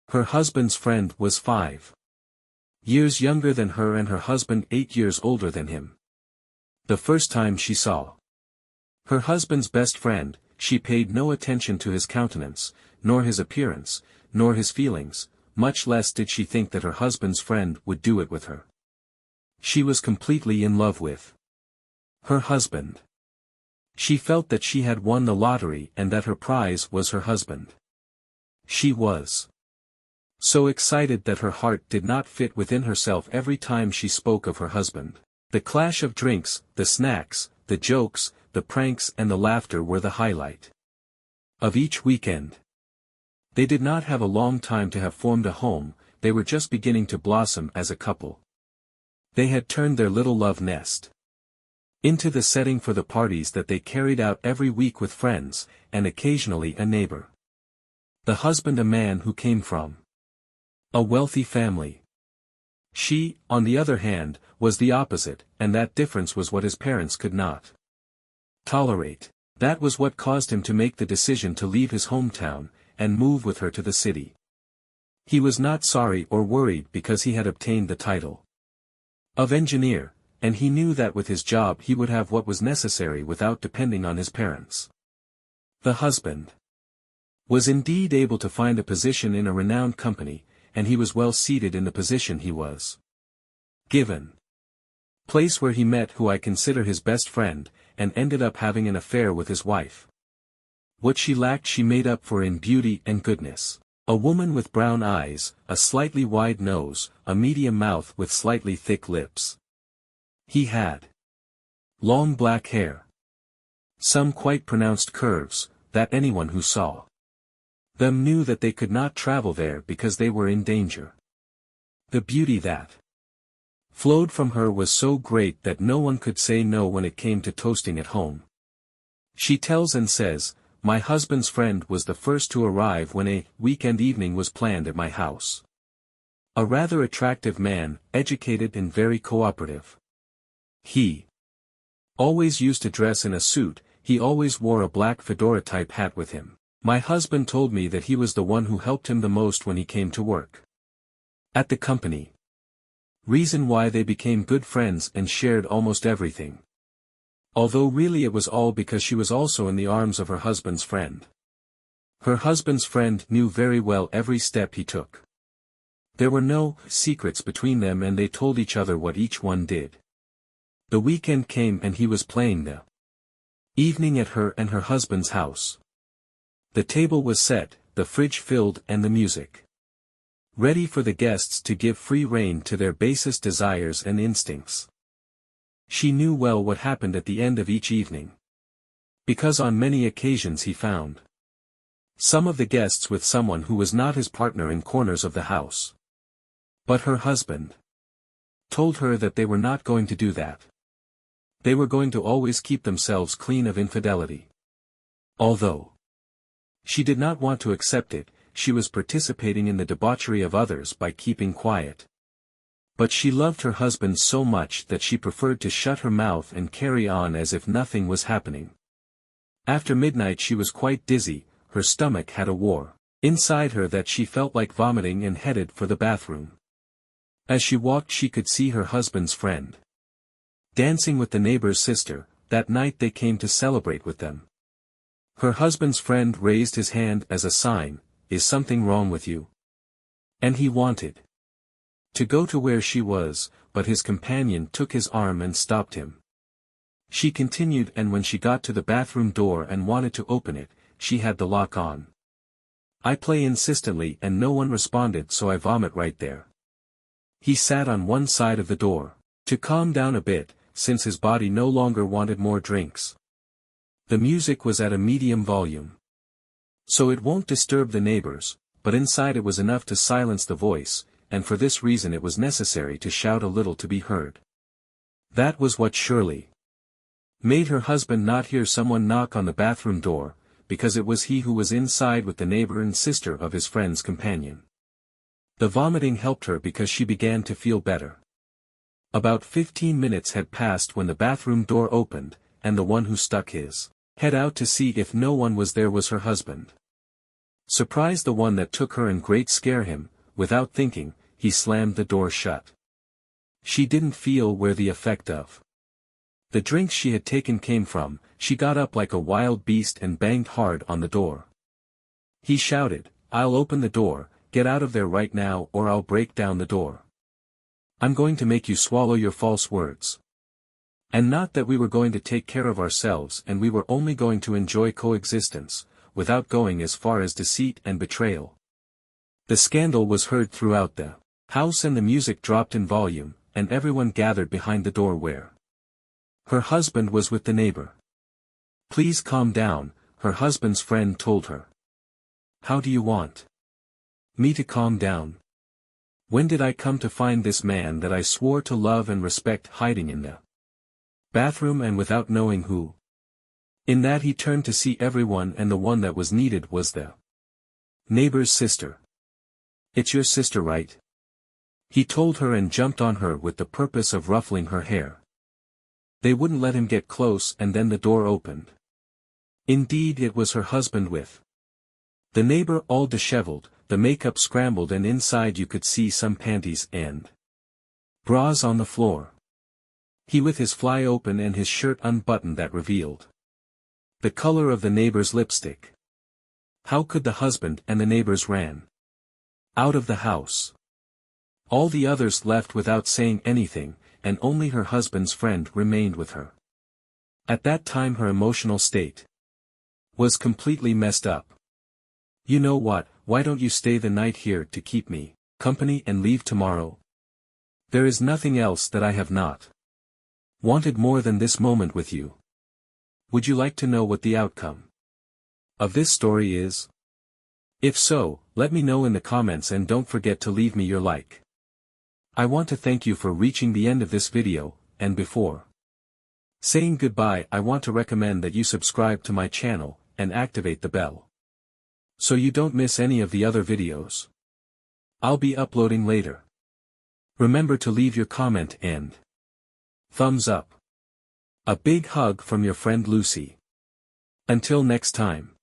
Her husband's friend was 5 years younger than her and her husband 8 years older than him. The first time she saw her husband's best friend, she paid no attention to his countenance, nor his appearance, nor his feelings, much less did she think that her husband's friend would do it with her. She was completely in love with her husband. She felt that she had won the lottery and that her prize was her husband. She was so excited that her heart did not fit within herself every time she spoke of her husband. The clash of drinks, the snacks, the jokes, the pranks and the laughter were the highlight of each weekend. They did not have a long time to have formed a home, they were just beginning to blossom as a couple. They had turned their little love nest into the setting for the parties that they carried out every week with friends, and occasionally a neighbor. The husband a man who came from a wealthy family. She, on the other hand, was the opposite, and that difference was what his parents could not tolerate. That was what caused him to make the decision to leave his hometown, and move with her to the city. He was not sorry or worried because he had obtained the title of engineer, and he knew that with his job he would have what was necessary without depending on his parents. The husband was indeed able to find a position in a renowned company, and he was well seated in the position he was given. Place where he met who I consider his best friend, and ended up having an affair with his wife. What she lacked she made up for in beauty and goodness. A woman with brown eyes, a slightly wide nose, a medium mouth with slightly thick lips. He had long black hair, some quite pronounced curves, that anyone who saw them knew that they could not travel there because they were in danger. The beauty that flowed from her was so great that no one could say no when it came to toasting at home. She tells and says, "My husband's friend was the first to arrive when a weekend evening was planned at my house. A rather attractive man, educated and very cooperative. He always used to dress in a suit, he always wore a black fedora-type hat with him. My husband told me that he was the one who helped him the most when he came to work at the company. Reason why they became good friends and shared almost everything. Although really it was all because she was also in the arms of her husband's friend. Her husband's friend knew very well every step he took. There were no secrets between them and they told each other what each one did. The weekend came and he was playing the evening at her and her husband's house. The table was set, the fridge filled and the music ready for the guests to give free rein to their basest desires and instincts. She knew well what happened at the end of each evening. Because on many occasions he found some of the guests with someone who was not his partner in corners of the house. But her husband told her that they were not going to do that. They were going to always keep themselves clean of infidelity. Although she did not want to accept it, she was participating in the debauchery of others by keeping quiet. But she loved her husband so much that she preferred to shut her mouth and carry on as if nothing was happening. After midnight she was quite dizzy, her stomach had a war inside her that she felt like vomiting and headed for the bathroom. As she walked she could see her husband's friend dancing with the neighbor's sister. That night they came to celebrate with them. Her husband's friend raised his hand as a sign, "Is something wrong with you?" And he wanted to go to where she was, but his companion took his arm and stopped him. She continued and when she got to the bathroom door and wanted to open it, she had the lock on. I play insistently and no one responded so I vomit right there. He sat on one side of the door to calm down a bit, since his body no longer wanted more drinks. The music was at a medium volume, so it won't disturb the neighbors, but inside it was enough to silence the voice, and for this reason it was necessary to shout a little to be heard. That was what surely made her husband not hear someone knock on the bathroom door, because it was he who was inside with the neighbor and sister of his friend's companion. The vomiting helped her because she began to feel better. About 15 minutes had passed when the bathroom door opened, and the one who stuck his head out to see if no one was there was her husband. Surprised the one that took her and great scare him, without thinking, he slammed the door shut. She didn't feel where the effect of the drinks she had taken came from. She got up like a wild beast and banged hard on the door. He shouted, "I'll open the door, get out of there right now or I'll break down the door. I'm going to make you swallow your false words. And not that we were going to take care of ourselves and we were only going to enjoy coexistence, without going as far as deceit and betrayal." The scandal was heard throughout the house and the music dropped in volume, and everyone gathered behind the door where her husband was with the neighbor. "Please calm down," her husband's friend told her. "How do you want me to calm down? When did I come to find this man that I swore to love and respect hiding in the bathroom and without knowing who?" In that he turned to see everyone, and the one that was needed was the neighbor's sister. "It's your sister, right?" he told her, and jumped on her with the purpose of ruffling her hair. They wouldn't let him get close, and then the door opened. Indeed, it was her husband with the neighbor, all disheveled, the makeup scrambled, and inside you could see some panties and bras on the floor. He with his fly open and his shirt unbuttoned that revealed the color of the neighbor's lipstick. How could the husband and the neighbors ran out of the house. All the others left without saying anything, and only her husband's friend remained with her. At that time her emotional state was completely messed up. "You know what, why don't you stay the night here to keep me company and leave tomorrow? There is nothing else that I have not wanted more than this moment with you." Would you like to know what the outcome of this story is? If so, let me know in the comments, and don't forget to leave me your like. I want to thank you for reaching the end of this video, and before saying goodbye, I want to recommend that you subscribe to my channel, and activate the bell, so you don't miss any of the other videos I'll be uploading later. Remember to leave your comment and thumbs up. A big hug from your friend Lucy. Until next time.